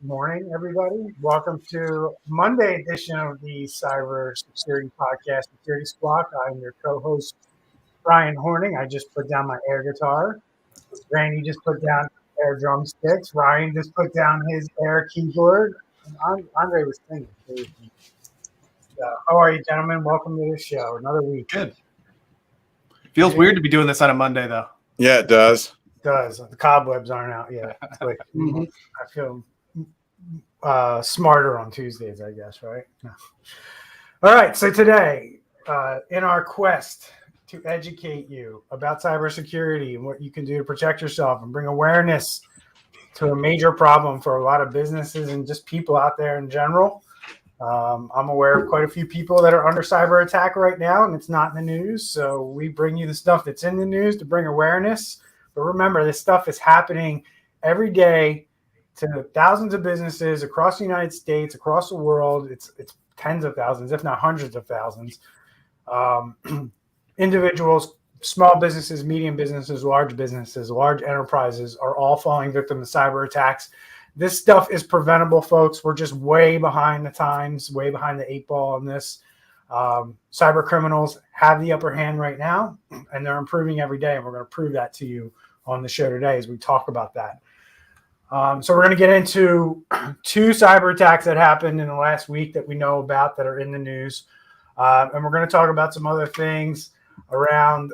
morning, everybody. Welcome to Monday edition of the Cyber Security Podcast, Security Squawk. I'm your co-host, Brian Horning. I just put down my air guitar. Randy just put down air drumsticks. Ryan just put down his air keyboard. And Andre was singing. So, how are you, gentlemen? Welcome to the show. Another week. Good. Feels weird to be doing this on a Monday, though. Yeah, it does. It does. The cobwebs aren't out yet. Like, I feel smarter on Tuesdays, I guess, right? No. All right. So today, in our quest to educate you about cybersecurity and what you can do to protect yourself and bring awareness to a major problem for a lot of businesses and just people out there in general. I'm aware of quite a few people that are under cyber attack right now, and it's not in the news. So we bring you the stuff that's in the news to bring awareness. But remember, this stuff is happening every day to thousands of businesses across the United States, across the world. It's tens of thousands, if not hundreds of thousands. Individuals, small businesses, medium businesses, large enterprises are all falling victim to cyber attacks. This stuff is preventable, folks. We're just way behind the times, way behind the eight ball on this. Cyber criminals have the upper hand right now, and they're improving every day. And we're going to prove that to you on the show today as we talk about that. So we're going to get into two cyber attacks that happened in the last week that we know about that are in the news. And we're going to talk about some other things around,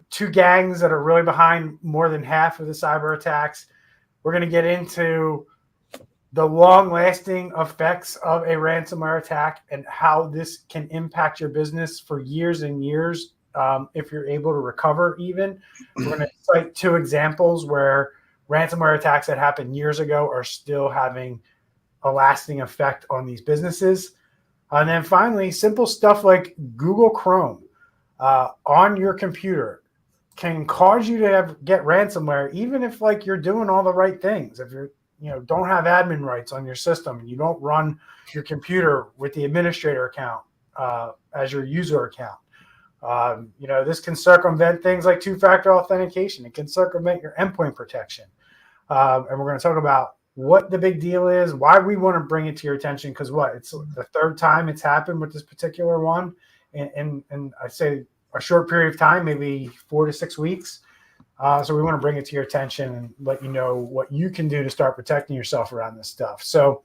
two gangs that are really behind more than half of the cyber attacks. We're going to get into the long-lasting effects of a ransomware attack and how this can impact your business for years and years if you're able to recover even. We're going to cite two examples where ransomware attacks that happened years ago are still having a lasting effect on these businesses. And then finally, simple stuff like Google Chrome on your computer can cause you to get ransomware, even if like you're doing all the right things. If you're, don't have admin rights on your system and you don't run your computer with the administrator account as your user account. This can circumvent things like two-factor authentication. It can circumvent your endpoint protection. And we're going to talk about what the big deal is, why we want to bring it to your attention, because it's the third time it's happened with this particular one. And I say a short period of time, maybe 4 to 6 weeks. So we want to bring it to your attention and let you know what you can do to start protecting yourself around this stuff. So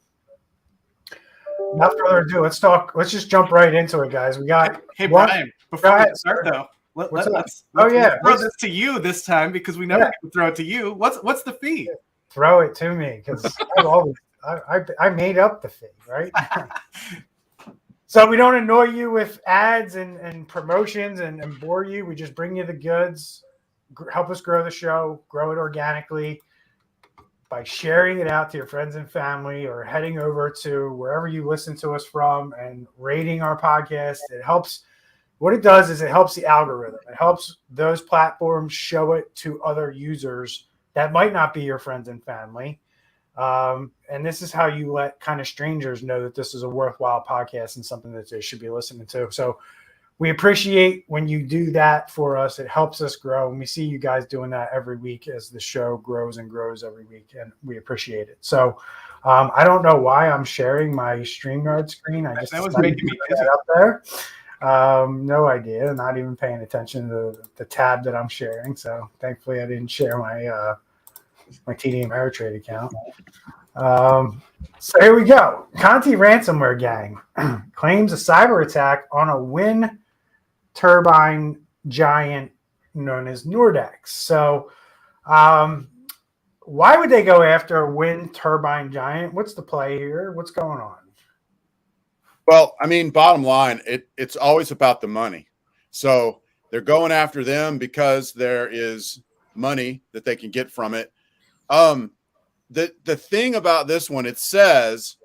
without further ado, let's just jump right into it, guys. We got Brian, before we start though, let's throw this to you this time because we never can throw it to you. What's the fee? Throw it to me because I made up the fee, right? So we don't annoy you with ads and promotions and bore you. We just bring you the goods, help us grow the show, grow it organically by sharing it out to your friends and family or heading over to wherever you listen to us from and rating our podcast. It helps. What it does is it helps the algorithm. It helps those platforms show it to other users that might not be your friends and family. And this is how you let kind of strangers know that this is a worthwhile podcast and something that they should be listening to. So we appreciate when you do that for us. It helps us grow. And we see you guys doing that every week as the show grows and grows every week. And we appreciate it. So I don't know why I'm sharing my StreamYard screen. I just that was making me that up there. No idea. Not even paying attention to the tab that I'm sharing. So thankfully I didn't share my TD Ameritrade account. So here we go. Conti ransomware gang claims a cyber attack on a wind turbine giant known as Nordex. So why would they go after a wind turbine giant? What's the play here? What's going on? Well, I mean, bottom line, it's always about the money. So they're going after them because there is money that they can get from it. The thing about this one, it says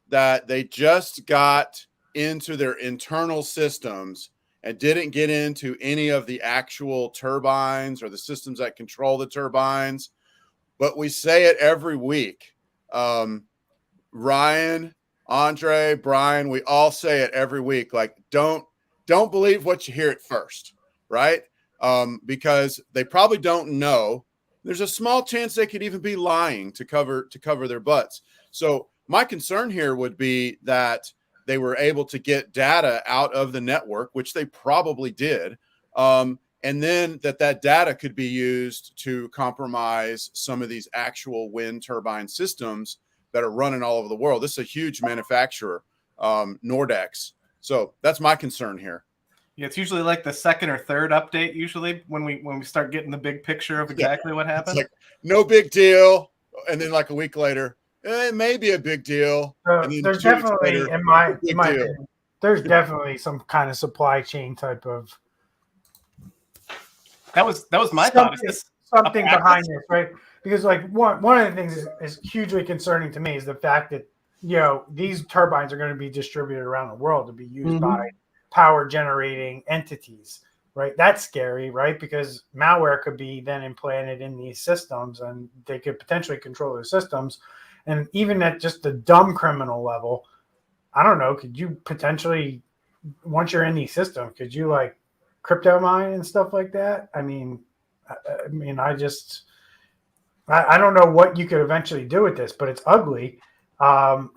that they just got into their internal systems and didn't get into any of the actual turbines or the systems that control the turbines. But we say it every week. Ryan, Andre, Brian, we all say it every week. Like, don't believe what you hear at first, right? Because they probably don't know there's a small chance they could even be lying to cover their butts. So my concern here would be that they were able to get data out of the network, which they probably did. And then that data could be used to compromise some of these actual wind turbine systems that are running all over the world. This is a huge manufacturer, Nordex. So that's my concern here. Yeah, it's usually like the second or third update. Usually when we start getting the big picture of exactly what happened. It's like no big deal, and then like a week later, it may be a big deal. And then there's definitely, later, in my opinion, there's definitely some kind of supply chain type of. That was my thought. Is this something behind this, right? Because like one of the things is hugely concerning to me is the fact that these turbines are going to be distributed around the world to be used by power generating entities, right? That's scary, right? Because malware could be then implanted in these systems, and they could potentially control their systems. And even at just the dumb criminal level, I don't know, could you potentially, once you're in these systems, could you like crypto mine and stuff like that? I don't know what you could eventually do with this, but it's ugly, to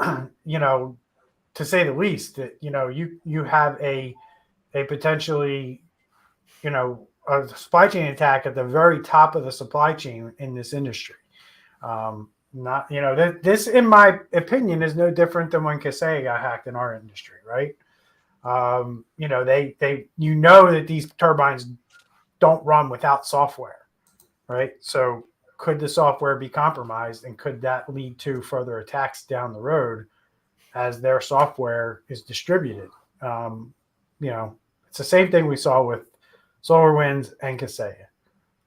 say the least. That you have a potentially, a supply chain attack at the very top of the supply chain in this industry. This, in my opinion, is no different than when Kaseya got hacked in our industry, right? That these turbines don't run without software, right? So could the software be compromised, and could that lead to further attacks down the road as their software is distributed? It's the same thing we saw with SolarWinds and Kaseya.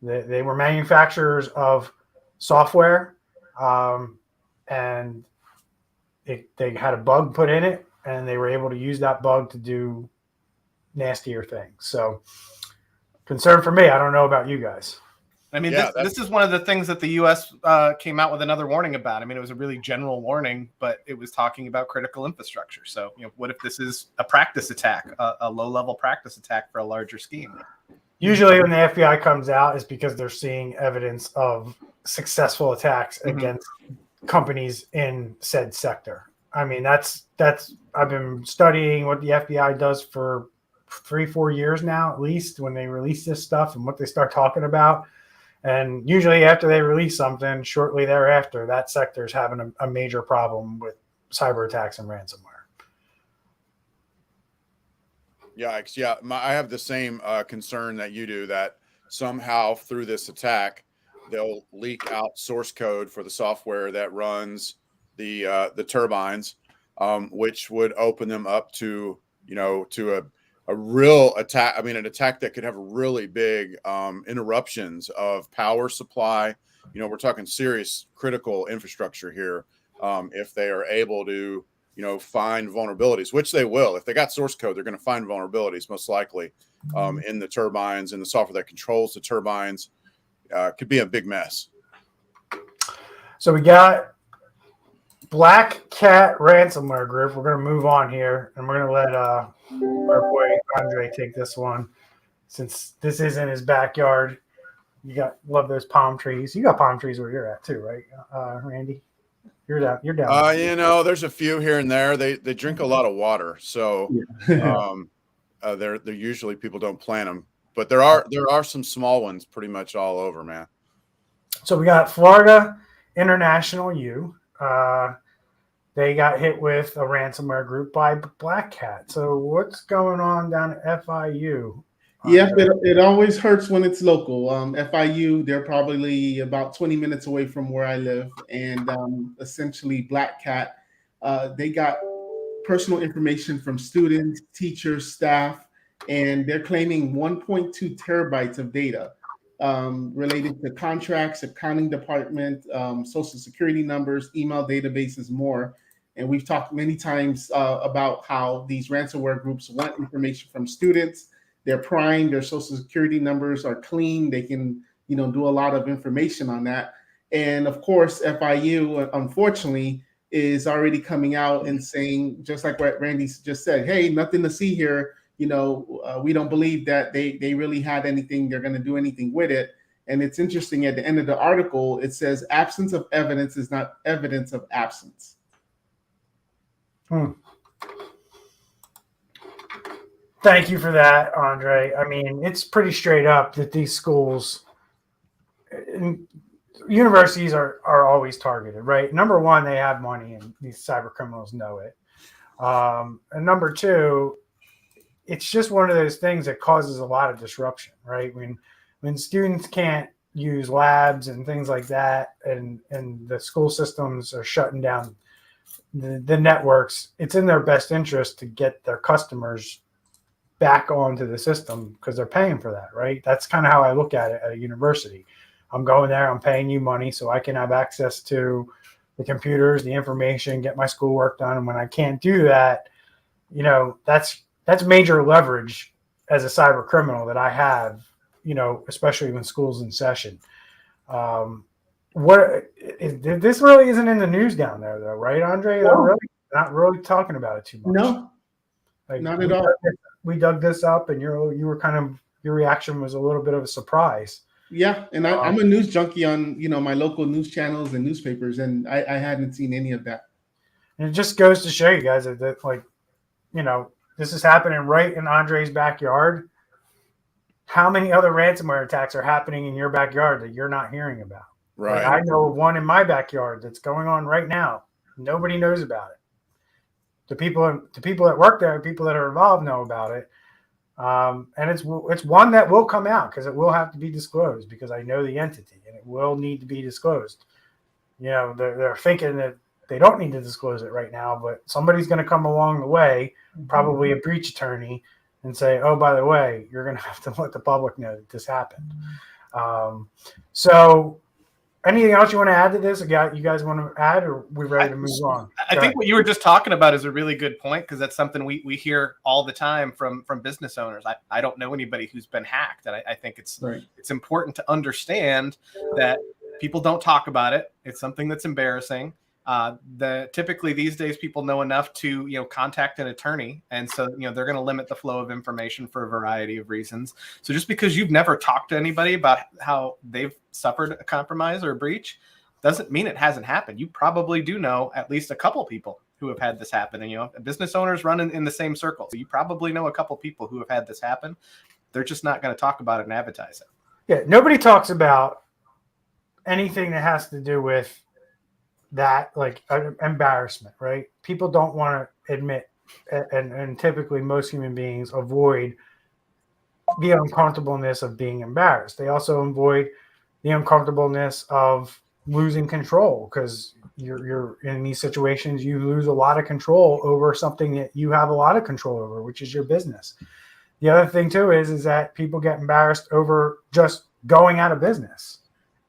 They were manufacturers of software, and they had a bug put in it, and they were able to use that bug to do nastier things. So, concern for me. I don't know about you guys. I mean, this is one of the things that the U.S. Came out with another warning about. I mean, it was a really general warning, but it was talking about critical infrastructure. So, what if this is a practice attack, a low-level practice attack for a larger scheme? Usually when the FBI comes out, it's because they're seeing evidence of successful attacks against companies in said sector. I mean, that's I've been studying what the FBI does for 3-4 years now, at least, when they release this stuff and what they start talking about. And usually after they release something, shortly thereafter, that sector is having a major problem with cyber attacks and ransomware. Yikes. Yeah, I have the same concern that you do, that somehow through this attack, they'll leak out source code for the software that runs the turbines, which would open them up to, to a real attack. I mean, an attack that could have really big interruptions of power supply. We're talking serious critical infrastructure here. If they are able to, find vulnerabilities, which they will. If they got source code, they're going to find vulnerabilities most likely in the turbines, and the software that controls the turbines. Could be a big mess. So we got Black Cat Ransomware Group. We're going to move on here, and we're going to let our boy Andre take this one, since this is in his backyard. Love those palm trees. You got palm trees where you're at too, right, Randy? You're down. There's a few here and there. They drink a lot of water, so they're usually, people don't plant them, but there are some small ones pretty much all over, man. So we got Florida International U. They got hit with a ransomware group by Black Cat. So what's going on down at FIU? Yeah, it always hurts when it's local. FIU, they're probably about 20 minutes away from where I live. And essentially Black Cat, they got personal information from students, teachers, staff, and they're claiming 1.2 terabytes of data related to contracts, accounting department, social security numbers, email databases, more. And we've talked many times about how these ransomware groups want information from students. They're primed, their social security numbers are clean. They can, do a lot of information on that. And of course, FIU, unfortunately, is already coming out and saying, just like what Randy just said, hey, nothing to see here. We don't believe that they really had anything, they're going to do anything with it. And it's interesting, at the end of the article, it says absence of evidence is not evidence of absence. Thank you for that, Andre. I mean, it's pretty straight up that these schools, universities are always targeted, right? Number one, they have money, and these cyber criminals know it. And number two, it's just one of those things that causes a lot of disruption, right? When students can't use labs and things like that, and the school systems are shutting down the networks, it's in their best interest to get their customers back onto the system because they're paying for that, right? That's kind of how I look at it at a university. I'm going there, I'm paying you money so I can have access to the computers, the information, get my schoolwork done. And when I can't do that, that's major leverage as a cyber criminal that I have, especially when school's in session. This really isn't in the news down there, though, right, Andre? No. They're not really talking about it too much. No, not at all. We dug this up, and your reaction was a little bit of a surprise. Yeah, and I'm a news junkie on my local news channels and newspapers, and I hadn't seen any of that. And it just goes to show you guys that this is happening right in Andre's backyard. How many other ransomware attacks are happening in your backyard that you're not hearing about? Right. I know of one in my backyard that's going on right now. Nobody knows about it. The people that work there, people that are involved know about it. And it's one that will come out because it will have to be disclosed because I know the entity and it will need to be disclosed. They're thinking that they don't need to disclose it right now, but somebody's going to come along the way, probably a breach attorney, and say, oh, by the way, you're going to have to let the public know that this happened. So anything else you want to add to this? You guys want to add, or are we ready to move on? I think what you were just talking about is a really good point because that's something we hear all the time from business owners. I don't know anybody who's been hacked, and I think it's important to understand that people don't talk about it. It's something that's embarrassing. Typically these days people know enough to contact an attorney, and so they're going to limit the flow of information for a variety of reasons. So just because you've never talked to anybody about how they've suffered a compromise or a breach doesn't mean it hasn't happened. You probably do know at least a couple people who have had this happen, and business owners run in the same circle, so you probably know a couple people who have had this happen. They're just not going to talk about it and advertise it. Yeah, nobody talks about anything that has to do with that, like embarrassment, right? People don't want to admit, and typically most human beings avoid the uncomfortableness of being embarrassed. They also avoid the uncomfortableness of losing control because you're in these situations, you lose a lot of control over something that you have a lot of control over, which is your business. The other thing too is that people get embarrassed over just going out of business,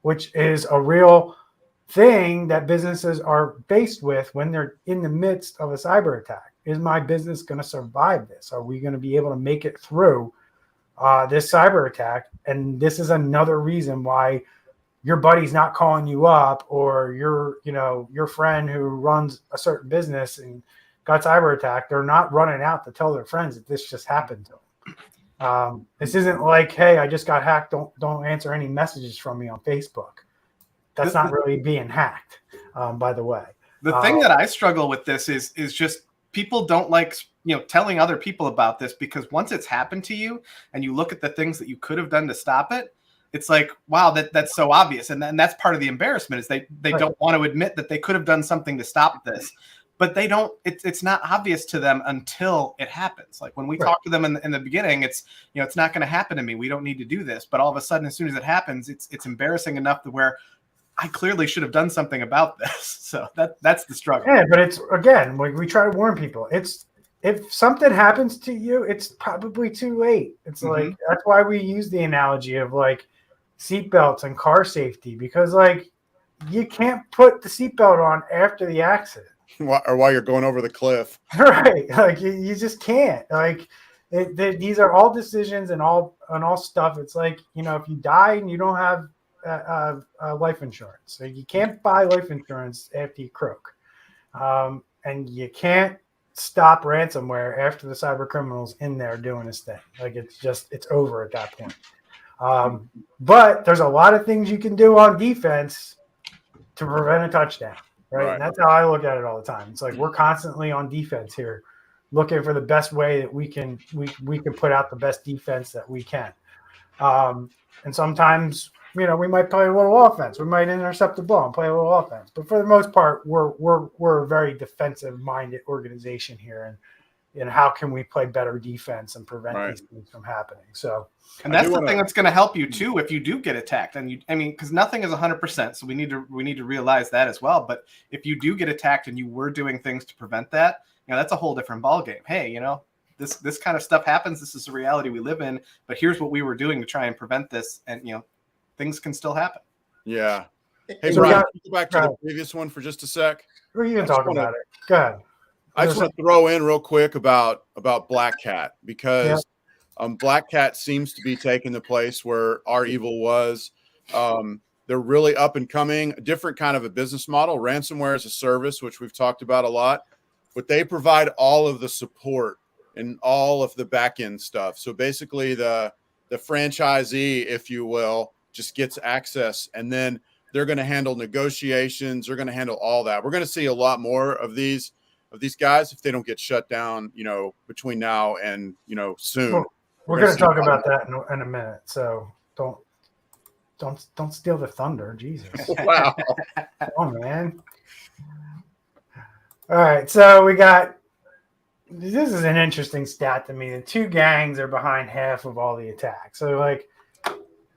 which is a real thing that businesses are faced with when they're in the midst of a cyber attack. Is my business going to survive this? Are we going to be able to make it through this cyber attack? And this is another reason why your buddy's not calling you up, or your friend who runs a certain business and got cyber attacked. They're not running out to tell their friends that this just happened to them. This isn't like, hey, I just got hacked. Don't answer any messages from me on Facebook. That's not really being hacked, by the way. The thing that I struggle with this is just people don't like telling other people about this, because once it's happened to you and you look at the things that you could have done to stop it, it's like, wow, that's so obvious. And that's part of the embarrassment is they don't want to admit that they could have done something to stop this. But they don't. It's not obvious to them until it happens. Like when we talk to them in the beginning, it's it's not going to happen to me. We don't need to do this. But all of a sudden, as soon as it happens, it's embarrassing enough to where I clearly should have done something about this. So that's the struggle. Yeah, but it's, again, like we try to warn people. It's, if something happens to you, it's probably too late. It's like, that's why we use the analogy of like seatbelts and car safety, because like you can't put the seatbelt on after the accident. Or while you're going over the cliff. Right. Like you just can't. Like these are all decisions and all stuff. It's like, if you die and you don't have life insurance, so you can't buy life insurance after you croak, and you can't stop ransomware after the cyber criminals in there doing this thing. Like it's over at that point. But there's a lot of things you can do on defense to prevent a touchdown, right? And that's how I look at it all the time. It's like we're constantly on defense here, looking for the best way that we can put out the best defense that we can. And sometimes, we might play a little offense. We might intercept the ball and play a little offense. But for the most part, we're a very defensive-minded organization here, and how can we play better defense and prevent these things from happening? So, and that's the thing that's going to help you too if you do get attacked. And because nothing is 100%, so we need to realize that as well. But if you do get attacked and you were doing things to prevent that, that's a whole different ballgame. Hey, this kind of stuff happens. This is the reality we live in. But here's what we were doing to try and prevent this, and things can still happen. Yeah. Hey, Brian, can you go back to the previous one for just a sec? Or you can talk about it. Go ahead. I just want to throw in real quick about Black Cat, because Black Cat seems to be taking the place where Our Evil was. They're really up and coming, a different kind of a business model, ransomware as a service, which we've talked about a lot, but they provide all of the support and all of the back end stuff. So basically the franchisee, if you will, just gets access, and then they're going to handle negotiations. They're going to handle all that. We're going to see a lot more of these guys if they don't get shut down, between now and, soon. Well, we're going to talk about that in a minute. So don't steal the thunder. Jesus. Wow. Come on, man. All right. So this is an interesting stat to me. The two gangs are behind half of all the attacks. So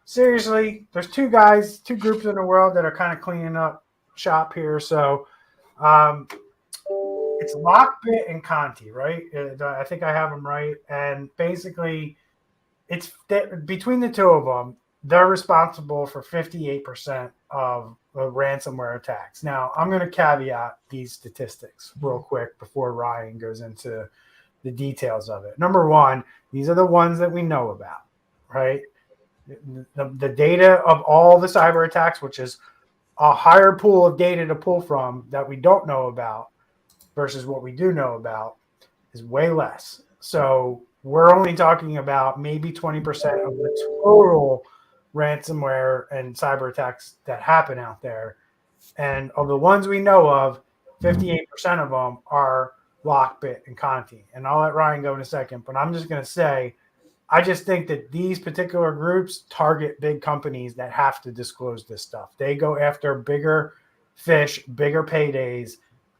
seriously, there's two groups in the world that are kind of cleaning up shop here. So, it's Lockbit and Conti, right? I think I have them right. And basically, between the two of them, they're responsible for 58% of ransomware attacks. Now, I'm going to caveat these statistics real quick before Ryan goes into the details of it. Number one, these are the ones that we know about, right? The data of all the cyber attacks, which is a higher pool of data to pull from that we don't know about, versus what we do know about, is way less. So we're only talking about maybe 20% of the total ransomware and cyber attacks that happen out there. And of the ones we know of, 58% of them are Lockbit and Conti. And I'll let Ryan go in a second, but I'm just going to say, I just think that these particular groups target big companies that have to disclose this stuff. They go after bigger fish, bigger paydays.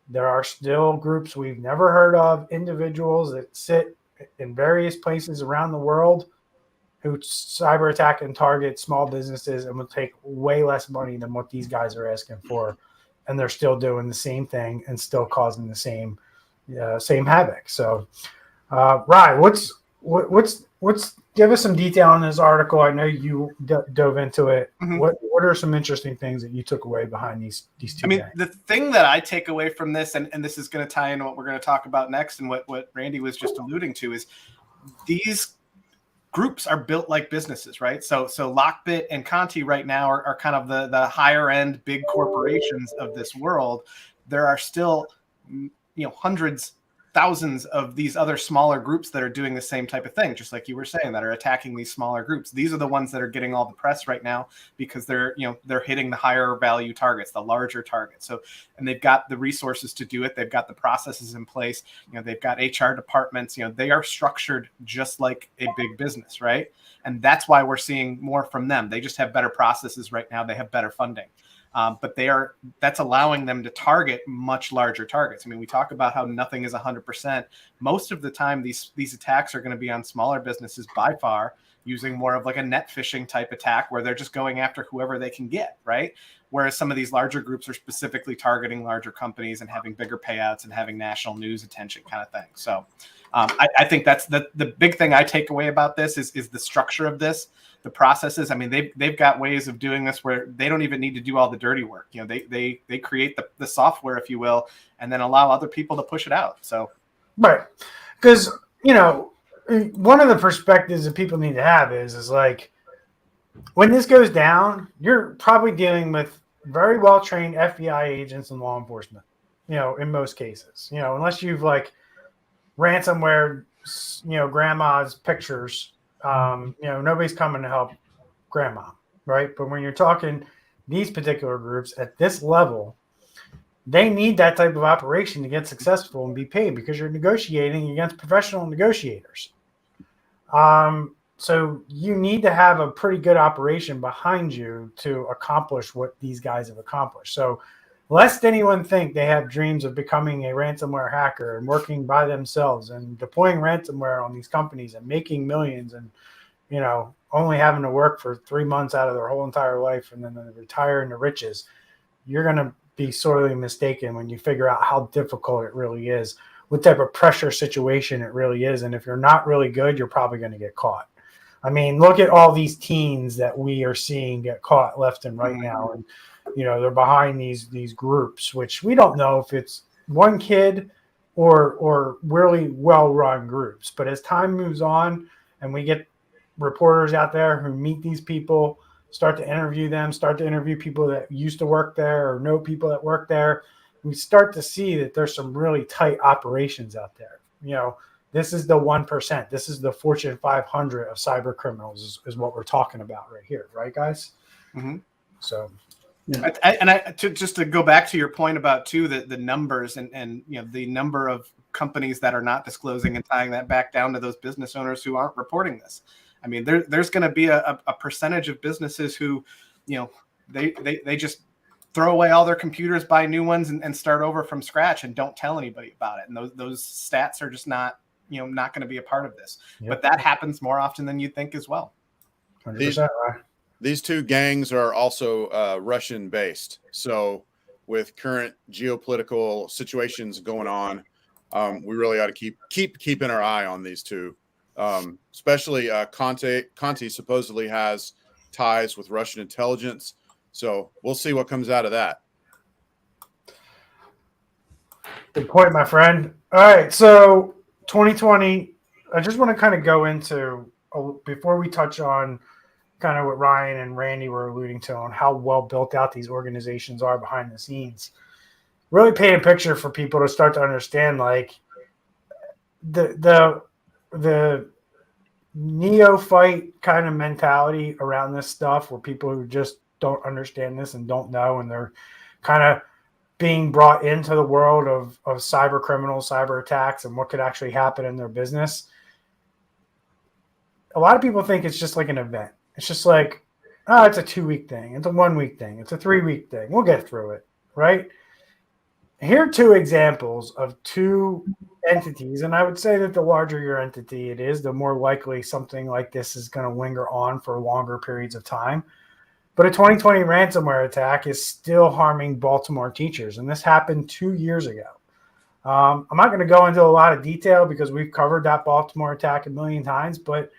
There are still groups we've never heard of, individuals that sit in various places around the world who cyber attack and target small businesses and will take way less money than what these guys are asking for. And they're still doing the same thing and still causing the same havoc. So, Ryan, what's give us some detail on this article. I know you dove into it. Mm-hmm. What are some interesting things that you took away behind these two guys? The thing that I take away from this, and this is going to tie into what we're going to talk about next, and what Randy was just alluding to, is these groups are built like businesses, right? So Lockbit and Conti right now are kind of the higher end big corporations of this world. There are still hundreds, thousands of these other smaller groups that are doing the same type of thing, just like you were saying, that are attacking these smaller groups. These are the ones that are getting all the press right now because they're hitting the higher value targets, the larger targets. So, and they've got the resources to do it. They've got the processes in place. They've got HR departments. They are structured just like a big business, right? And that's why we're seeing more from them. They just have better processes right now. They have better funding. But that's allowing them to target much larger targets. I mean, we talk about how nothing is 100%. Most of the time, these attacks are going to be on smaller businesses by far, using more of like a net phishing type attack where they're just going after whoever they can get, right? Whereas some of these larger groups are specifically targeting larger companies and having bigger payouts and having national news attention kind of thing. So I think that's the big thing I take away about this is the structure of this. The processes. I mean, they've got ways of doing this where they don't even need to do all the dirty work. They create the software, if you will, and then allow other people to push it out. So, right, because one of the perspectives that people need to have is like when this goes down, you're probably dealing with very well trained FBI agents and law enforcement. In most cases, unless you've like ransomware, grandma's pictures. Nobody's coming to help grandma, right? But when you're talking these particular groups at this level, they need that type of operation to get successful and be paid, because you're negotiating against professional negotiators. So you need to have a pretty good operation behind you to accomplish what these guys have accomplished. So lest anyone think they have dreams of becoming a ransomware hacker and working by themselves and deploying ransomware on these companies and making millions and, only having to work for 3 months out of their whole entire life and then they retire into riches, you're going to be sorely mistaken when you figure out how difficult it really is, what type of pressure situation it really is. And if you're not really good, you're probably going to get caught. I mean, look at all these teens that we are seeing get caught left and right now. And, they're behind these groups, which we don't know if it's one kid or really well-run groups. But as time moves on and we get reporters out there who meet these people, start to interview them, start to interview people that used to work there or know people that work there, we start to see that there's some really tight operations out there. This is the 1%. This is the Fortune 500 of cyber criminals is what we're talking about right here. Right, guys? Mm-hmm. So, yeah. Just to go back to your point about too, the numbers and the number of companies that are not disclosing and tying that back down to those business owners who aren't reporting this. I mean, there's going to be a percentage of businesses who, they just throw away all their computers, buy new ones, and start over from scratch and don't tell anybody about it. And those stats are just not going to be a part of this. Yep. But that happens more often than you think as well. 100%. These two gangs are also Russian based. So with current geopolitical situations going on, we really ought to keep keeping our eye on these two. Especially Conti supposedly has ties with Russian intelligence. So we'll see what comes out of that. Good point, my friend. All right. So 2020, I just want to kind of go into, before we touch on kind of what Ryan and Randy were alluding to on how well built out these organizations are behind the scenes, really paint a picture for people to start to understand, like the neophyte kind of mentality around this stuff, where people who just don't understand this and don't know, and they're kind of being brought into the world of cyber criminals, cyber attacks, and what could actually happen in their business. A lot of people think it's just like an event. It's just like, oh, it's a 2-week thing. It's a 1-week thing. It's a 3-week thing. We'll get through it, right? Here are 2 examples of 2 entities, and I would say that the larger your entity it is, the more likely something like this is going to linger on for longer periods of time. But a 2020 ransomware attack is still harming Baltimore teachers, and this happened 2 years ago. I'm not going to go into a lot of detail because we've covered that Baltimore attack a million times, but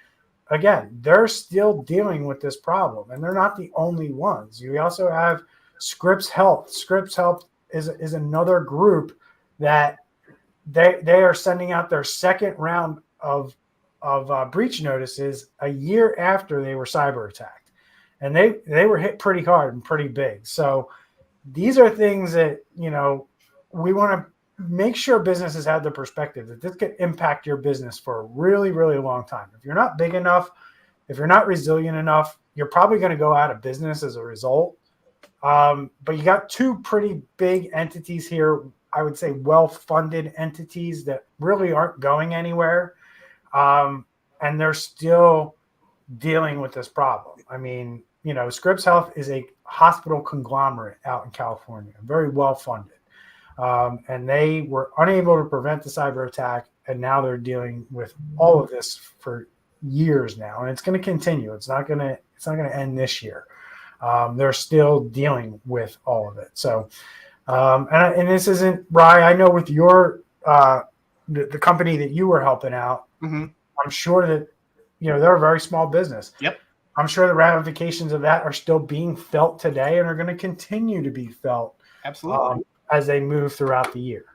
again, they're still dealing with this problem, and they're not the only ones. You also have Scripps Health. Scripps Health is another group that they are sending out their second round of breach notices a year after they were cyber attacked, and they were hit pretty hard and pretty big. So these are things that we want to make sure businesses have the perspective that this could impact your business for a really, really long time. If you're not big enough, if you're not resilient enough, you're probably going to go out of business as a result. But you got 2 pretty big entities here, I would say well-funded entities that really aren't going anywhere. And they're still dealing with this problem. I mean, Scripps Health is a hospital conglomerate out in California, very well-funded. And they were unable to prevent the cyber attack, and now they're dealing with all of this for years now, and it's going to continue. It's not going to end this year. They're still dealing with all of it. So, and this isn't, Ryan, I know with your the company that you were helping out, mm-hmm. I'm sure that they're a very small business. Yep. I'm sure the ramifications of that are still being felt today and are going to continue to be felt. Absolutely. As they move throughout the year.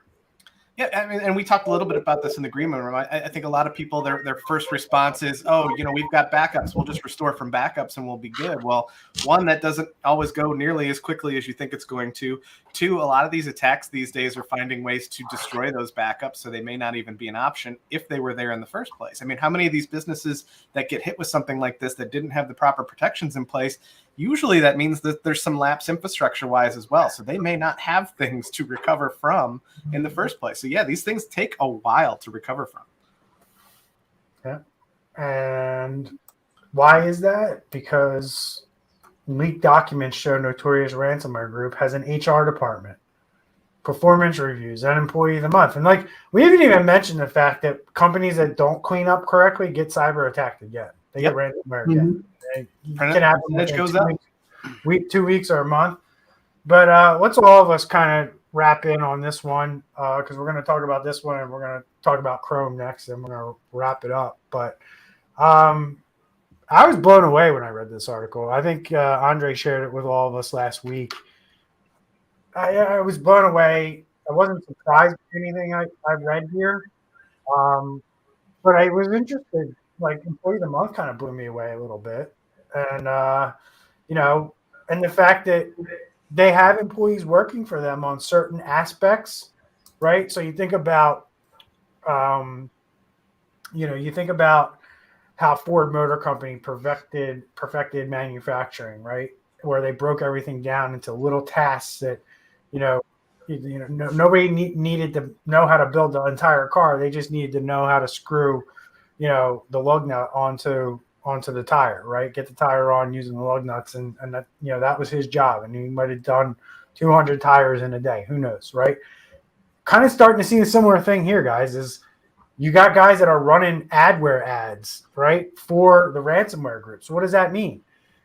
Yeah, I mean, and we talked a little bit about this in the agreement room. I think a lot of people, their first response is, "Oh, we've got backups. We'll just restore from backups and we'll be good." Well, one, that doesn't always go nearly as quickly as you think it's going to. Two, a lot of these attacks these days are finding ways to destroy those backups, so they may not even be an option if they were there in the first place. I mean, how many of these businesses that get hit with something like this that didn't have the proper protections in place? Usually that means that there's some lapse infrastructure-wise as well, so they may not have things to recover from in the first place. So yeah, these things take a while to recover from. Yeah. And why is that? Because leaked documents show Notorious Ransomware Group has an HR department, performance reviews, and employee of the month. And we haven't even mentioned the fact that companies that don't clean up correctly get cyber attacked again. They get ransomware again. You can happen within 2 weeks or a month. But let's all of us kind of wrap in on this one because we're going to talk about this one and we're going to talk about Chrome next and we're going to wrap it up. But I was blown away when I read this article. I think Andre shared it with all of us last week. I was blown away. I wasn't surprised by anything I read here. But I was interested. Employee of the month kind of blew me away a little bit. And, and the fact that they have employees working for them on certain aspects, right? So you think about, how Ford Motor Company perfected manufacturing, right? Where they broke everything down into little tasks that, nobody needed to know how to build the entire car. They just needed to know how to screw, the lug nut onto the tire, right? Get the tire on using the lug nuts. And that, that was his job. And he might have done 200 tires in a day. Who knows, right? Kind of starting to see a similar thing here, guys, is you got guys that are running adware ads, right, for the ransomware group. So what does that mean?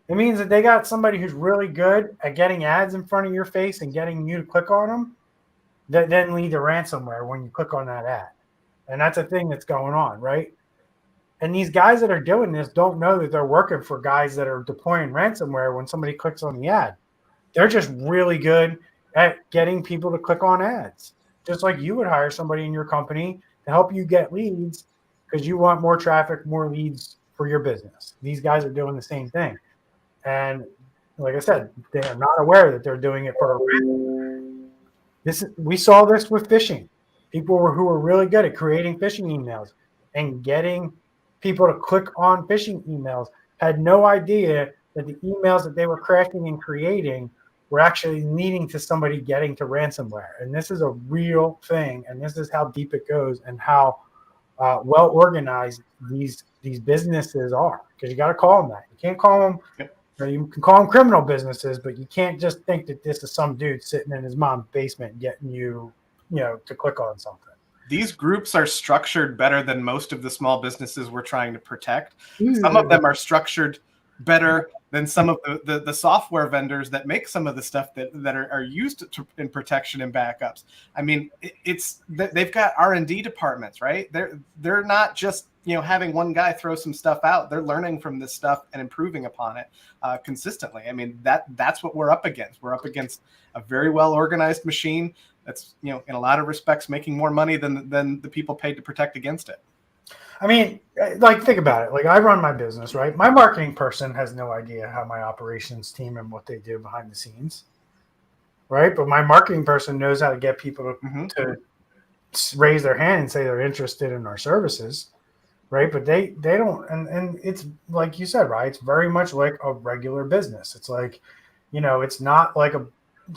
It means that they got somebody who's really good at getting ads in front of your face and getting you to click on them that then lead to ransomware when you click on that ad. And that's a thing that's going on, right? And these guys that are doing this don't know that they're working for guys that are deploying ransomware when somebody clicks on the ad. They're just really good at getting people to click on ads. Just like you would hire somebody in your company to help you get leads because you want more traffic, more leads for your business. These guys are doing the same thing. And like I said, they are not aware that they're doing it for a reason. We saw this with phishing. People who were really good at creating phishing emails and getting people to click on phishing emails had no idea that the emails that they were crafting and creating were actually leading to somebody getting to ransomware. And this is a real thing. And this is how deep it goes and how well organized these businesses are. Because you got to call them that. You can't call them. You can call them criminal businesses, but you can't just think that this is some dude sitting in his mom's basement getting you, to click on something. These groups are structured better than most of the small businesses we're trying to protect. Some of them are structured better than some of the software vendors that make some of the stuff that are used in protection and backups. I mean, they've got R&D departments, right? They're not just having one guy throw some stuff out. They're learning from this stuff and improving upon it consistently. I mean, that's what we're up against. We're up against a very well organized machine that's in a lot of respects making more money than the people paid to protect against it. I mean, think about it. I run my business, right? My marketing person has no idea how my operations team and what they do behind the scenes, right? But my marketing person knows how to get people to raise their hand and say they're interested in our services, right? But they don't, and it's like you said, right? It's very much like a regular business. It's like, it's not like a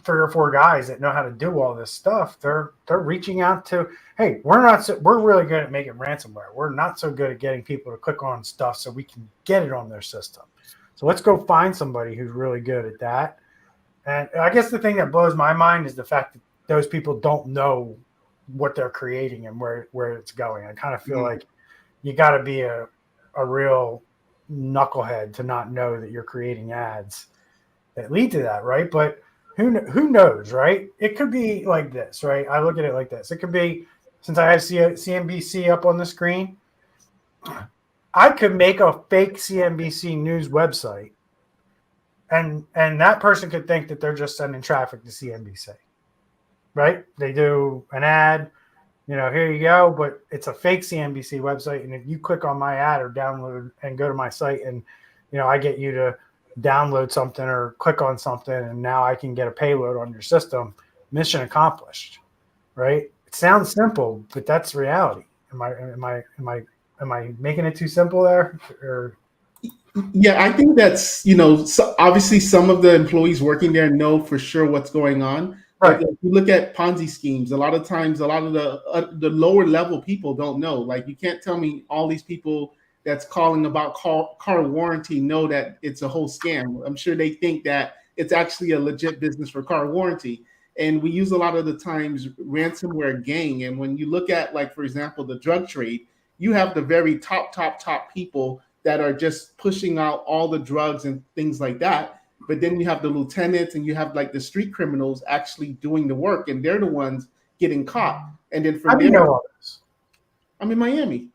3 or 4 guys that know how to do all this stuff. They're reaching out to, hey, we're really good at making ransomware. We're not so good at getting people to click on stuff so we can get it on their system. So let's go find somebody who's really good at that. And I guess the thing that blows my mind is the fact that those people don't know what they're creating and where it's going. I kind of feel like you got to be a real knucklehead to not know that you're creating ads that lead to that, right? But who knows, right? It could be like this, right? I look at it like this. It could be, since I have CNBC up on the screen, I could make a fake CNBC news website, and that person could think that they're just sending traffic to CNBC, right? They do an ad, here you go, but it's a fake CNBC website. And if you click on my ad or download and go to my site and, I get you to download something or click on something, and now I can get a payload on your system, mission accomplished, right? It sounds simple, but that's reality. Am I making it too simple there? Or Yeah, I think that's, so obviously some of the employees working there know for sure what's going on. Right. But if you look at Ponzi schemes, a lot of times, a lot of the lower level people don't know. Like, you can't tell me all these people that's calling about car warranty know that it's a whole scam. I'm sure they think that it's actually a legit business for car warranty. And we use a lot of the times ransomware gang. And when you look at, like, for example, the drug trade, you have the very top people that are just pushing out all the drugs and things like that. But then you have the lieutenants and you have like the street criminals actually doing the work, and they're the ones getting caught. And then from there, all this? I'm in Miami.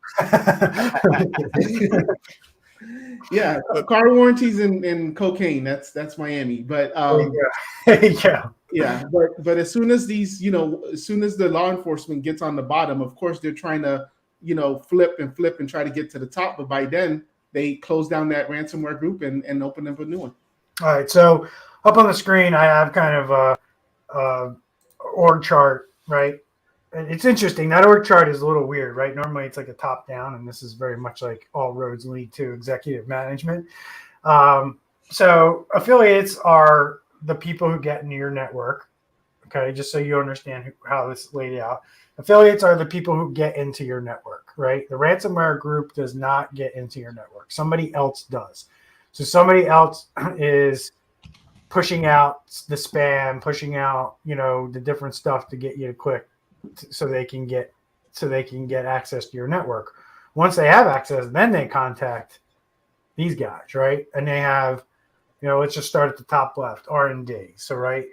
Yeah, car warranties and cocaine. That's Miami. But yeah. Yeah, but as soon as as soon as the law enforcement gets on the bottom, of course they're trying to, flip and try to get to the top. But by then they close down that ransomware group and open up a new one. All right. So up on the screen, I have kind of a org chart, right? And it's interesting. That org chart is a little weird, right? Normally it's like a top down, and this is very much like all roads lead to executive management. So affiliates are the people who get into your network. Okay. Just so you understand how this is laid out. Affiliates are the people who get into your network, right? The ransomware group does not get into your network. Somebody else does. So somebody else is pushing out the spam, pushing out, the different stuff to get you to click so they can get access to your network. Once they have access, then they contact these guys, right? And they have, let's just start at the top left, R&D. So, right,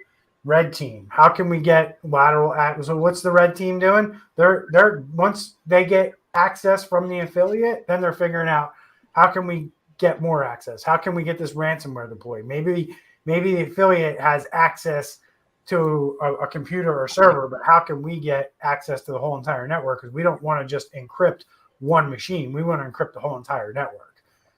red team. How can we get lateral access? So what's the red team doing? They're once they get access from the affiliate, then they're figuring out how can we get more access? How can we get this ransomware deployed? Maybe the affiliate has access to a computer or server, but how can we get access to the whole entire network? Because we don't want to just encrypt one machine. We want to encrypt the whole entire network.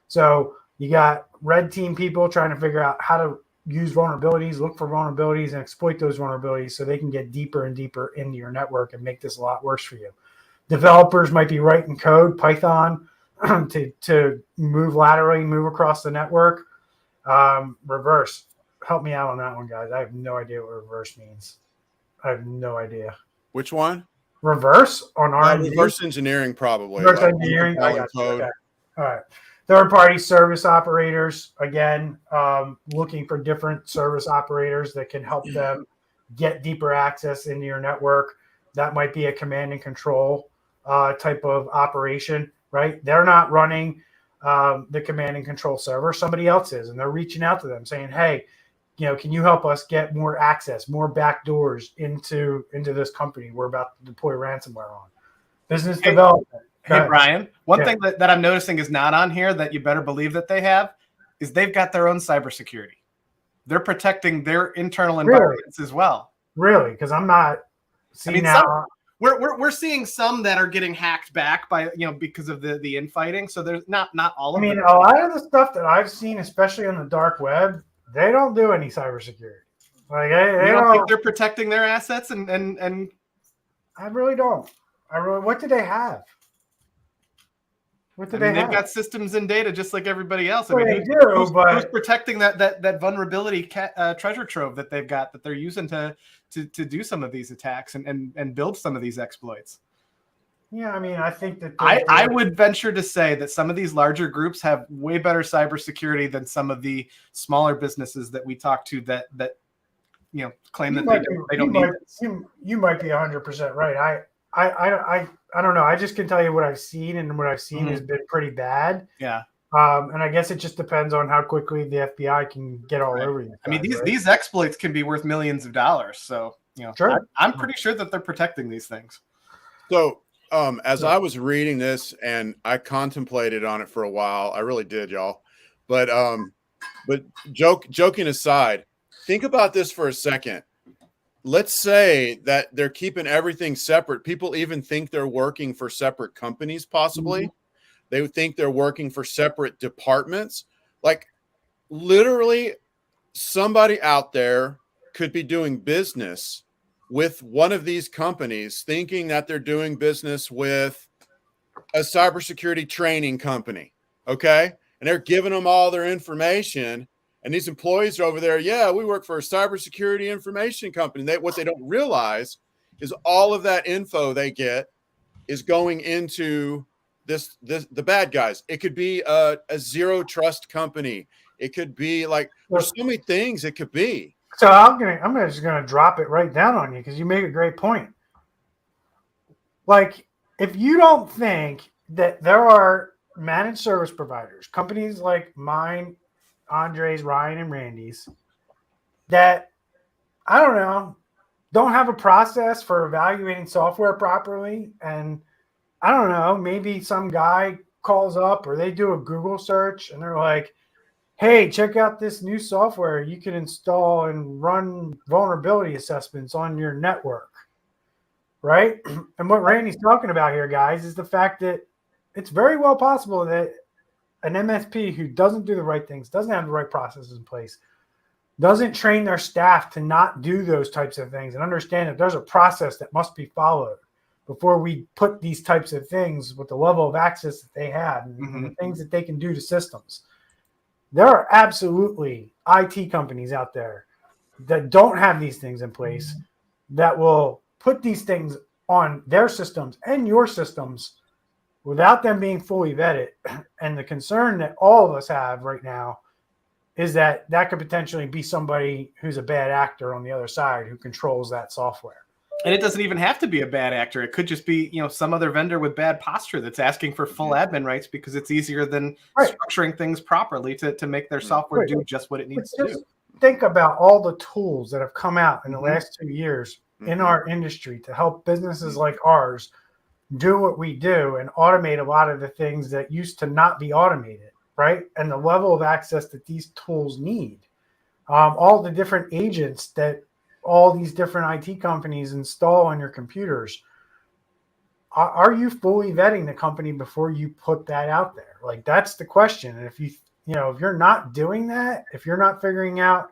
So you got red team people trying to figure out how to use vulnerabilities, look for vulnerabilities, and exploit those vulnerabilities so they can get deeper and deeper into your network and make this a lot worse for you. Developers might be writing code, Python, to move laterally, move across the network. Reverse. Help me out on that one, guys. I have no idea what reverse means. I have no idea. Which one? Reverse on R&D? Reverse engineering, probably. Reverse engineering. I got you. Code. Okay. All right. Third-party service operators, again, looking for different service operators that can help them get deeper access into your network. That might be a command and control type of operation, right? They're not running the command and control server. Somebody else is, and they're reaching out to them saying, hey, can you help us get more access, more backdoors into this company we're about to deploy ransomware on? Business development. Hey, Brian, one thing that I'm noticing is not on here that you better believe that they have is they've got their own cybersecurity. They're protecting their internal environments as well. Really? Because I'm not seeing now. We're seeing some that are getting hacked back by, because of the infighting. So there's not all of them. A lot of the stuff that I've seen, especially on the dark web, they don't do any cybersecurity. Like they don't think they're protecting their assets and I really don't. What do they have? They've got systems and data just like everybody else. Who's protecting that vulnerability treasure trove that they've got that they're using to do some of these attacks and build some of these exploits? Yeah, I think that I would venture to say that some of these larger groups have way better cybersecurity than some of the smaller businesses that we talk to that claim that they don't need this. You might be 100% right. I don't know. I just can tell you what I've seen, and what I've seen has been pretty bad. Yeah. And I guess it just depends on how quickly the FBI can get all over you. These exploits can be worth millions of dollars. So, sure. I'm pretty sure that they're protecting these things. So, as I was reading this, and I contemplated on it for a while, I really did, y'all. But joking aside, think about this for a second. let's say that they're keeping everything separate. People even think they're working for separate companies, possibly. They would think they're working for separate departments. Like literally somebody out there could be doing business with one of these companies thinking that they're doing business with a cybersecurity training company. Okay. And they're giving them all their information. And these employees are over there. Yeah, we work for a cybersecurity information company. What they don't realize is all of that info they get is going into the bad guys. It could be a zero trust company. It could be like there's so many things it could be. So I'm just gonna drop it right down on you because you make a great point. Like, if you don't think that there are managed service providers, companies like mine, Andre's, Ryan, and Randy's, that I don't have a process for evaluating software properly, and I don't know, maybe some guy calls up or they do a Google search and they're like, hey, check out this new software you can install and run vulnerability assessments on your network, right? And what Randy's talking about here, guys, is the fact that it's very well possible that an MSP who doesn't do the right things, doesn't have the right processes in place, doesn't train their staff to not do those types of things and understand that there's a process that must be followed before we put these types of things with the level of access that they have and the things that they can do to systems. There are absolutely IT companies out there that don't have these things in place that will put these things on their systems and your systems without them being fully vetted. And the concern that all of us have right now is that could potentially be somebody who's a bad actor on the other side who controls that software. And it doesn't even have to be a bad actor. It could just be, some other vendor with bad posture that's asking for full admin rights because it's easier than structuring things properly to make their software do just what it needs to do. Think about all the tools that have come out in the last 2 years in our industry to help businesses like ours do what we do and automate a lot of the things that used to not be automated, right? And the level of access that these tools need. All the different agents that all these different IT companies install on your computers. Are you fully vetting the company before you put that out there? Like, that's the question. And if if you're not doing that, if you're not figuring out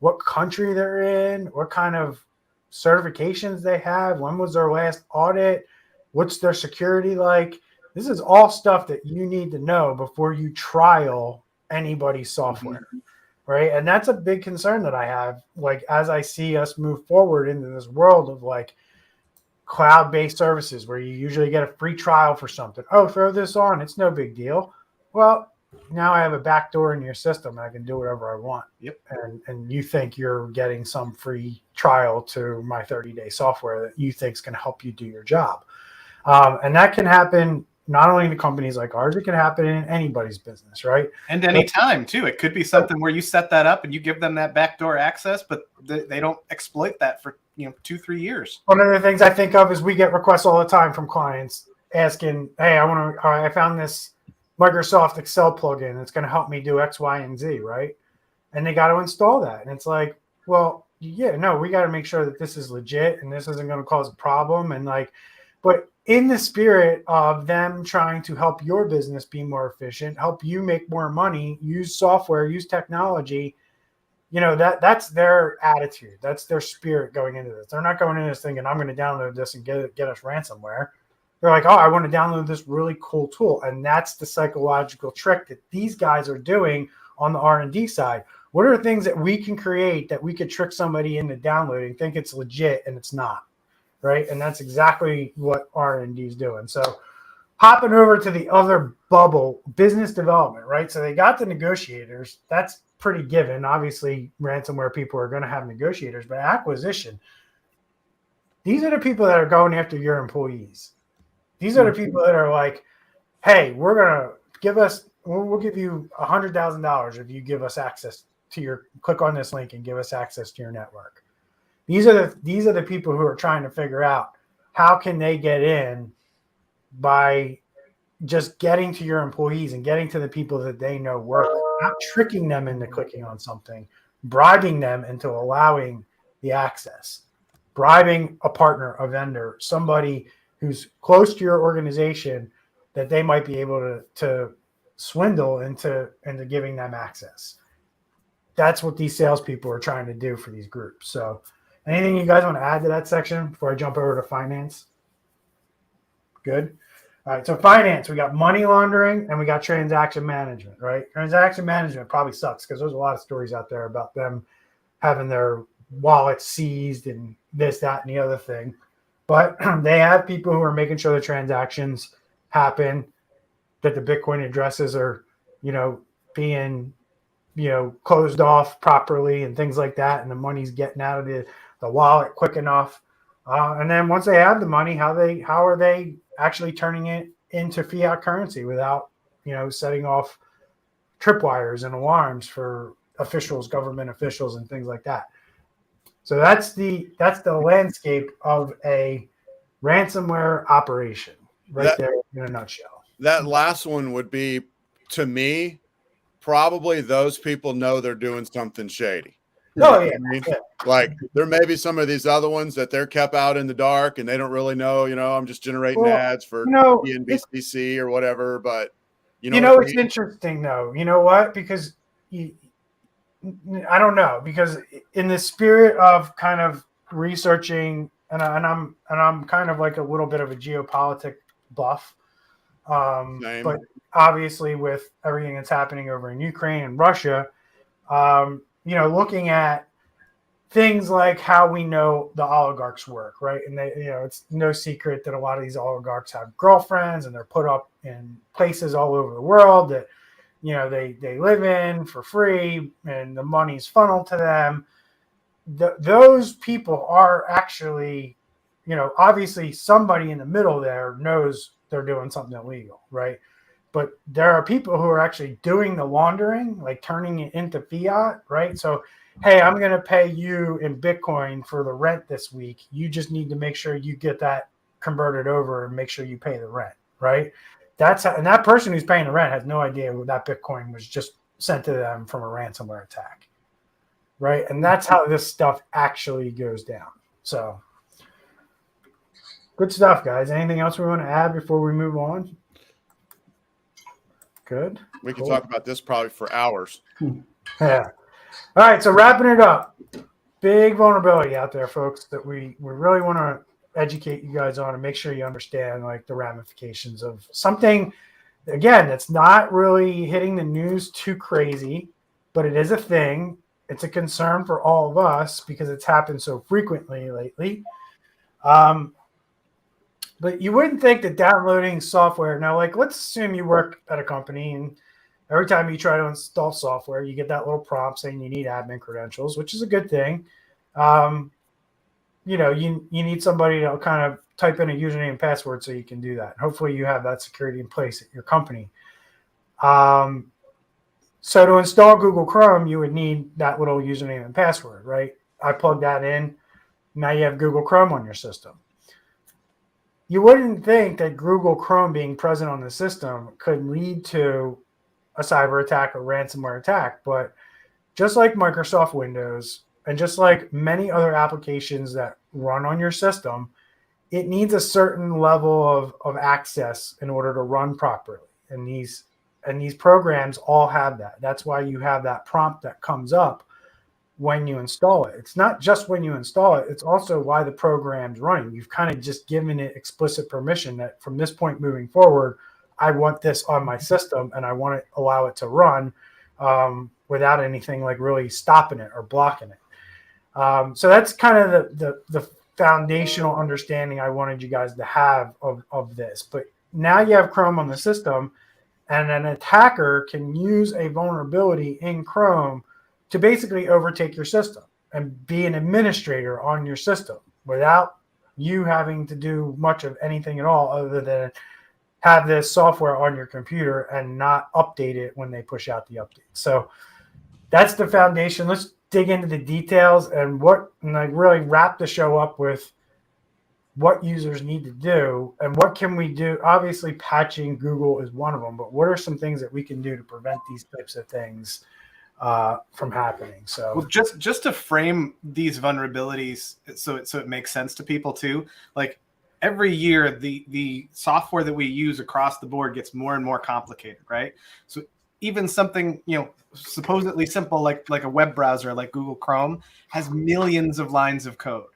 what country they're in, what kind of certifications they have, when was their last audit, what's their security like, this is all stuff that you need to know before you trial anybody's software. Right. And that's a big concern that I have, like, as I see us move forward into this world of like cloud-based services where you usually get a free trial for something. Oh, throw this on. It's no big deal. Well, now I have a backdoor in your system and I can do whatever I want. Yep. And you think you're getting some free trial to my 30-day software that you think is going to help you do your job. And that can happen not only in companies like ours, it can happen in anybody's business, right? And any time too. It could be something where you set that up and you give them that backdoor access, but they don't exploit that for 2-3 years. One of the things I think of is we get requests all the time from clients asking, "Hey, I found this Microsoft Excel plugin that's going to help me do X, Y, and Z," right? And they got to install that, and it's like, well, yeah, no, we got to make sure that this is legit and this isn't going to cause a problem, and like, but in the spirit of them trying to help your business be more efficient, help you make more money, use software, use technology, that's their attitude. That's their spirit going into this. They're not going into this thinking, I'm going to download this and get us ransomware. They're like, oh, I want to download this really cool tool. And that's the psychological trick that these guys are doing on the R&D side. What are things that we can create that we could trick somebody into downloading, think it's legit, and it's not? Right. And that's exactly what R&D is doing. So hopping over to the other bubble, business development, right? So they got the negotiators. That's pretty given. Obviously, ransomware people are going to have negotiators, but acquisition, these are the people that are going after your employees. These are the people that are like, hey, we'll give you $100,000 if you give us access to click on this link and give us access to your network. These are the people who are trying to figure out how can they get in by just getting to your employees and getting to the people that they know work, not tricking them into clicking on something, bribing them into allowing the access. bribing a partner, a vendor, somebody who's close to your organization that they might be able to swindle into giving them access. That's what these salespeople are trying to do for these groups. So anything you guys want to add to that section before I jump over to finance? Good. All right, so finance, we got money laundering and we got transaction management, right? Transaction management probably sucks because there's a lot of stories out there about them having their wallets seized and this, that, and the other thing. But they have people who are making sure the transactions happen, that the Bitcoin addresses are, being, closed off properly and things like that, and the money's getting out of the wallet quick enough. And then once they have the money, how are they actually turning it into fiat currency without, setting off tripwires and alarms for officials, government officials, and things like that. So that's the landscape of a ransomware operation there in a nutshell. That last one would be, to me, probably those people know they're doing something shady. Oh, yeah. I mean, like there may be some of these other ones that they're kept out in the dark and they don't really know, I'm just generating ads for PNBCC or whatever. But, it's interesting though. You know what? Because I don't know, because in the spirit of kind of researching, and I'm kind of like a little bit of a geopolitic buff. But obviously with everything that's happening over in Ukraine and Russia, looking at things like how we know the oligarchs work, right? And they, it's no secret that a lot of these oligarchs have girlfriends and they're put up in places all over the world that, they live in for free and the money's funneled to them. Those people are actually, obviously somebody in the middle there knows they're doing something illegal, right? But there are people who are actually doing the laundering, like turning it into fiat, right? So, hey, I'm going to pay you in Bitcoin for the rent this week. You just need to make sure you get that converted over and make sure you pay the rent, right? And that person who's paying the rent has no idea that Bitcoin was just sent to them from a ransomware attack, right? And that's how this stuff actually goes down. So, good stuff, guys. Anything else we want to add before we move on? Good. We can talk about this probably for hours. Yeah. All right. So wrapping it up, big vulnerability out there, folks, that we really want to educate you guys on and make sure you understand like the ramifications of something, again, that's not really hitting the news too crazy, but it is a thing. It's a concern for all of us because it's happened so frequently lately. But you wouldn't think that downloading software, now, like, let's assume you work at a company and every time you try to install software, you get that little prompt saying you need admin credentials, which is a good thing. You need somebody to kind of type in a username and password so you can do that. Hopefully you have that security in place at your company. So to install Google Chrome, you would need that little username and password, right? I plug that in. Now you have Google Chrome on your system. You wouldn't think that Google Chrome being present on the system could lead to a cyber attack or ransomware attack. But just like Microsoft Windows and just like many other applications that run on your system, it needs a certain level of access in order to run properly. And these programs all have that. That's why you have that prompt that comes up when you install it. It's not just when you install it, it's also why the program's running. You've kind of just given it explicit permission that from this point moving forward, I want this on my system and I want to allow it to run without anything like really stopping it or blocking it. So that's kind of the foundational understanding I wanted you guys to have of this. But now you have Chrome on the system and an attacker can use a vulnerability in Chrome to basically overtake your system and be an administrator on your system without you having to do much of anything at all other than have this software on your computer and not update it when they push out the update. So that's the foundation. Let's dig into the details and like really wrap the show up with what users need to do and what can we do. Obviously, patching Google is one of them, but what are some things that we can do to prevent these types of things from happening. So, well, just to frame these vulnerabilities, so it makes sense to people too. Like every year, the software that we use across the board gets more and more complicated, right? So even something supposedly simple like a web browser like Google Chrome has millions of lines of code.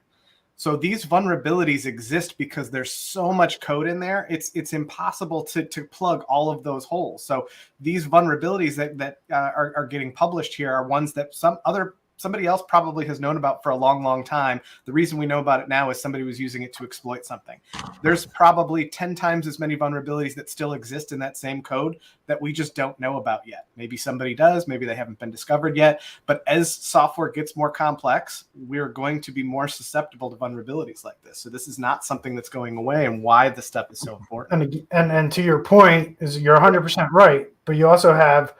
So these vulnerabilities exist because there's so much code in there. It's impossible to plug all of those holes. So these vulnerabilities that are getting published here are ones that somebody else probably has known about for a long, long time. The reason we know about it now is somebody was using it to exploit something. There's probably 10 times as many vulnerabilities that still exist in that same code that we just don't know about yet. Maybe somebody does, maybe they haven't been discovered yet. But as software gets more complex, we're going to be more susceptible to vulnerabilities like this. So this is not something that's going away, and why this stuff is so important. And to your point, is you're 100% right, but you also have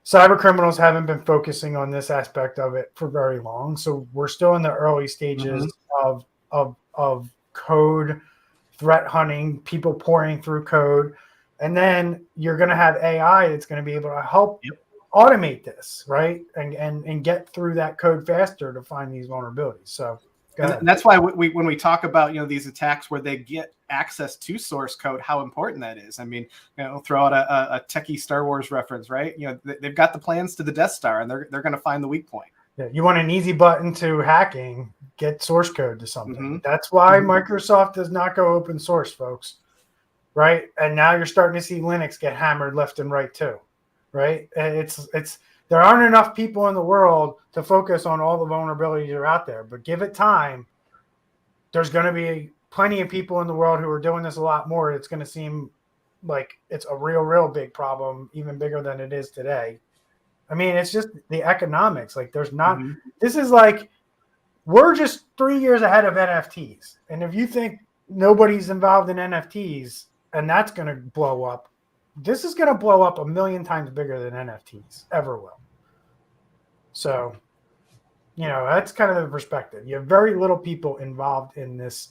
cyber criminals haven't been focusing on this aspect of it for very long. So we're still in the early stages of code threat hunting, people pouring through code. And then you're going to have AI that's going to be able to help automate this, right? And get through that code faster to find these vulnerabilities. So and that's why when we talk about these attacks where they get access to source code, how important that is. I mean, throw out a techie Star Wars reference, right? They've got the plans to the Death Star, and they're going to find the weak point. Yeah, you want an easy button to hacking, get source code to something. That's why Microsoft does not go open source, folks. Right? And now you're starting to see Linux get hammered left and right too. Right? It's there aren't enough people in the world to focus on all the vulnerabilities that are out there, but give it time. There's going to be plenty of people in the world who are doing this a lot more. It's going to seem like it's a real big problem, even bigger than it is today. I mean, it's just the economics. Like there's not, this is like, we're just 3 years ahead of NFTs. And if you think nobody's involved in NFTs and that's going to blow up, this is going to blow up 1,000,000 times bigger than NFTs ever will. So, that's kind of the perspective. You have very little people involved in this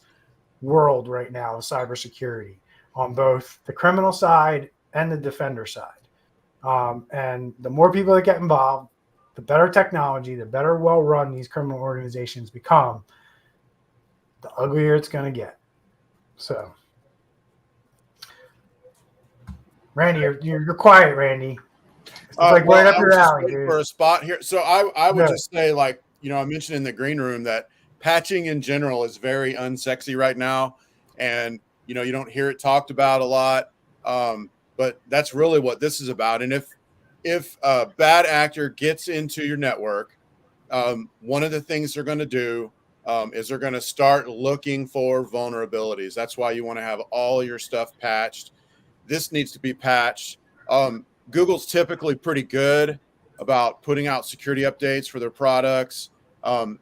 world right now of cybersecurity on both the criminal side and the defender side. And the more people that get involved, the better technology, the better well-run these criminal organizations become, the uglier it's going to get. So, Randy, you're quiet, Randy. It's like right up your alley, dude. For a spot here. So I would just say, like, I mentioned in the green room that patching in general is very unsexy right now. And, you don't hear it talked about a lot. But that's really what this is about. And if a bad actor gets into your network, one of the things they're going to do is they're going to start looking for vulnerabilities. That's why you want to have all your stuff patched. This needs to be patched. Google's typically pretty good about putting out security updates for their products.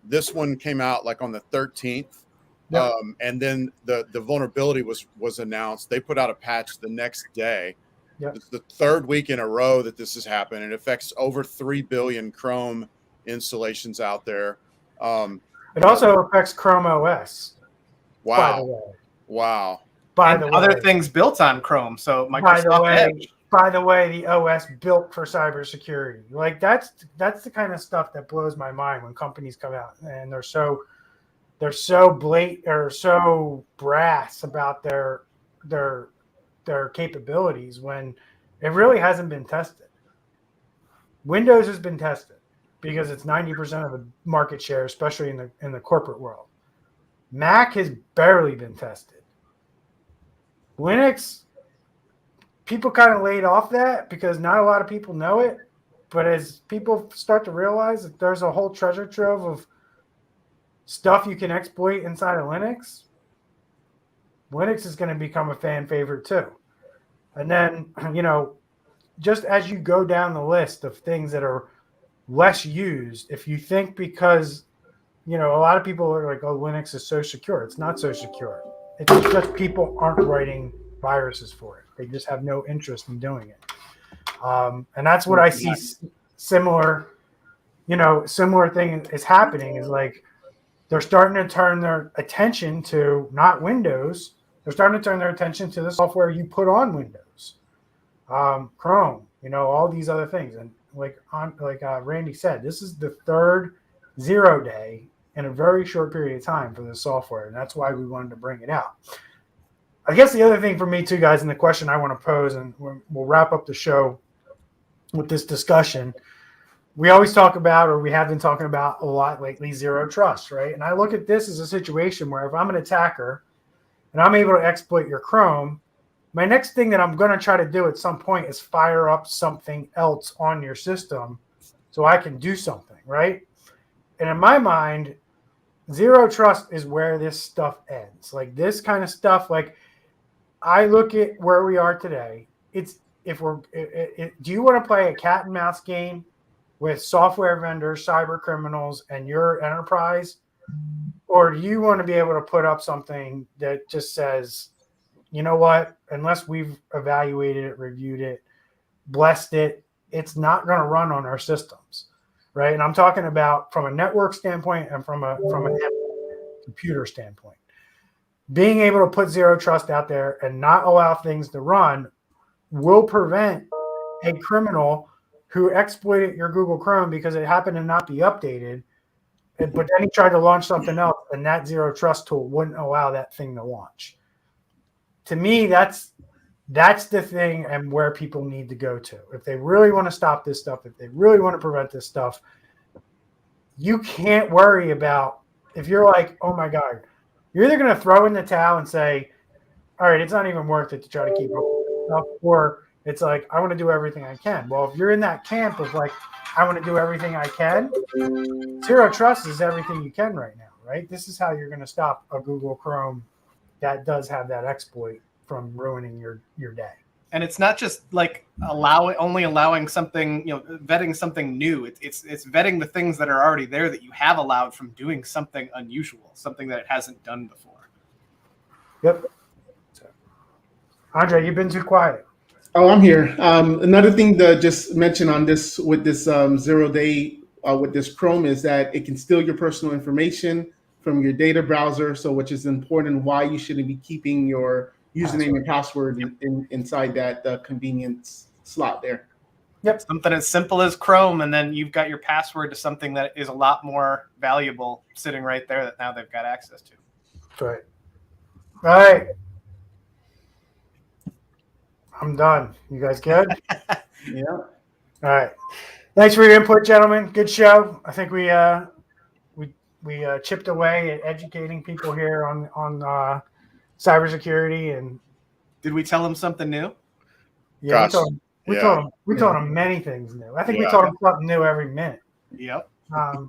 This one came out like on the 13th. Yep. And then the vulnerability was announced. They put out a patch the next day. Yep. It's the third week in a row that this has happened. It affects over 3 billion Chrome installations out there. It also affects Chrome OS. Wow. By the way. Wow. By the way. Other things built on Chrome. So Microsoft Edge. By the way, the OS built for cybersecurity. Like that's the kind of stuff that blows my mind when companies come out and they're so blatant or so brass about their capabilities when it really hasn't been tested. Windows has been tested because it's 90% of the market share, especially in the corporate world. Mac has barely been tested. Linux, people kind of laid off that because not a lot of people know it. But as people start to realize that there's a whole treasure trove of stuff you can exploit inside of Linux, Linux is going to become a fan favorite too. And then, just as you go down the list of things that are less used, if you think because, a lot of people are like, oh, Linux is so secure. It's not so secure. It's just people aren't writing viruses for it. They just have no interest in doing it. And that's what I see similar thing is happening is like they're starting to turn their attention to not Windows. They're starting to turn their attention to the software you put on Windows. Chrome, all these other things. And like Randy said, this is the third 0 day in a very short period of time for the software, and that's why we wanted to bring it out. I guess the other thing for me too, guys, and the question I want to pose, and we'll wrap up the show with this discussion. We always talk about, or we have been talking about a lot lately, zero trust, right? And I look at this as a situation where if I'm an attacker and I'm able to exploit your Chrome, my next thing that I'm going to try to do at some point is fire up something else on your system so I can do something, right? And in my mind, zero trust is where this stuff ends. Like this kind of stuff, like I look at where we are today. It's do you want to play a cat and mouse game with software vendors, cyber criminals, and your enterprise? Or do you want to be able to put up something that just says, you know what, unless we've evaluated it, reviewed it, blessed it, it's not going to run on our systems, right? And I'm talking about from a network standpoint and from a computer standpoint. Being able to put zero trust out there and not allow things to run will prevent a criminal who exploited your Google Chrome because it happened to not be updated, but then he tried to launch something else, and that zero trust tool wouldn't allow that thing to launch. To me, that's the thing and where people need to go to. If they really want to stop this stuff, if they really want to prevent this stuff, you can't worry about if you're like, oh my God, you're either going to throw in the towel and say, all right, it's not even worth it to try to keep up with this stuff, or it's like, I want to do everything I can. Well, if you're in that camp of like, I want to do everything I can, zero trust is everything you can right now, right? This is how you're going to stop a Google Chrome that does have that exploit from ruining your day. And it's not just like allowing something, vetting something new. It's vetting the things that are already there that you have allowed from doing something unusual, something that it hasn't done before. Yep. So, Andre, you've been too quiet. Oh, I'm here. Another thing to just mention on this with this 0 day with this Chrome is that it can steal your personal information from your data browser. So, which is important why you shouldn't be keeping your username and password inside that convenience slot there. Yep. Something as simple as Chrome, and then you've got your password to something that is a lot more valuable sitting right there that now they've got access to. That's right. All right. I'm done. You guys good? Yeah. All right. Thanks for your input, gentlemen. Good show. I think we chipped away at educating people here on cybersecurity. And did we tell them something new? Yeah, we told them many things new. I think we told them something new every minute. Yep. I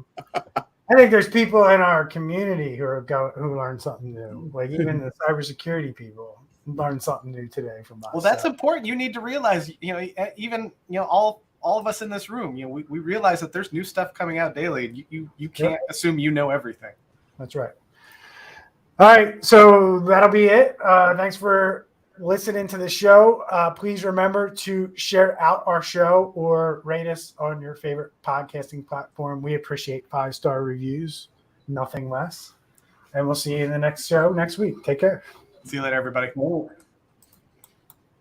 think there's people in our community who learned something new. Like even the cybersecurity people learned something new today from us. Well, that's important. You need to realize, even all of us in this room, we realize that there's new stuff coming out daily. You can't assume you know everything. That's right. All right, so that'll be it. Thanks for listening to the show. Please remember to share out our show or rate us on your favorite podcasting platform. We appreciate 5-star reviews, nothing less. And we'll see you in the next show next week. Take care. See you later, everybody. Oh.